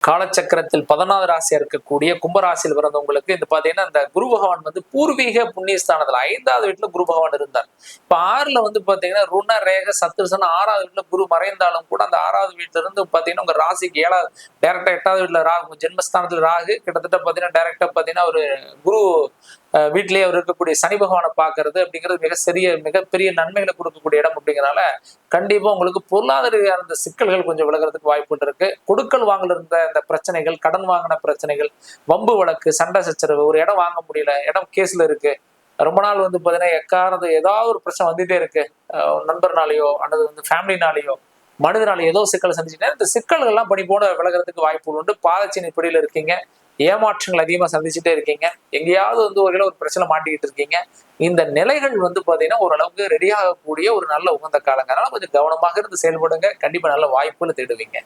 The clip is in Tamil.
காலச்சக்கரத்தில் 11வது ராசியா இருக்கக்கூடிய கும்பராசியில் பிறந்தவங்களுக்கு இந்த பாத்தீங்கன்னா இந்த குரு பகவான் வந்து பூர்வீக புண்ணியஸ்தானத்துல 5வது வீட்டுல குரு பகவான் இருந்தார். இப்ப 6ல வந்து பாத்தீங்கன்னா ருண ரேக சத்துருசன் 6வது வீட்டுல குரு மறைந்தாலும் கூட அந்த 6வது வீட்டுல இருந்து பாத்தீங்கன்னா உங்க ராசிக்கு 7வது டைரக்டா 8வது வீட்டுல ராகு ஜென்மஸ்தானத்துல ராகு கிட்டத்தட்ட பாத்தீங்கன்னா டைரக்டா பாத்தீங்கன்னா ஒரு குரு வீட்டிலேயே அவர் இருக்கக்கூடிய சனி பகவானை பாக்குறது அப்படிங்கிறது மிகப்பெரிய நன்மைகளை கொடுக்கக்கூடிய இடம் அப்படிங்கிறனால கண்டிப்பா உங்களுக்கு பொருளாதார அந்த சிக்கல்கள் கொஞ்சம் விலகிறதுக்கு வாய்ப்பு இருக்கு. கொடுக்கல் வாங்கல இருந்த இந்த பிரச்சனைகள், கடன் வாங்கின பிரச்சனைகள், வம்பு வழக்கு, சண்டை சச்சரவு, ஒரு இடம் வாங்க முடியல, இடம் கேஸ்ல இருக்கு, ரொம்ப நாள் வந்து பாத்தீங்கன்னா எக்காரது ஏதாவது ஒரு பிரச்சனை வந்துட்டே இருக்கு, நண்பர்னாலேயோ அல்லது வந்து ஃபேமிலினாலேயோ மனிதனால ஏதோ சிக்கலை சந்திச்சுட்டேன். இந்த சிக்கல்கள் எல்லாம் பணி போட விலகிறதுக்கு வாய்ப்புகள் உண்டு. பாதச்சின் இப்படியில இருக்கீங்க, ஏமாற்றங்கள் அதிகமா சந்திச்சுட்டே இருக்கீங்க, எங்கேயாவது வந்து ஒரு பிரச்சனை மாட்டிக்கிட்டு இருக்கீங்க. இந்த நிலைகள் வந்து பாத்தீங்கன்னா ஓரளவுக்கு ரெடி ஆகக்கூடிய ஒரு நல்ல உகந்த காலங்க. அதனால கொஞ்சம் கவனமாக இருந்து செயல்படுங்க. கண்டிப்பா நல்ல வாய்ப்புகளை தேடுவீங்க.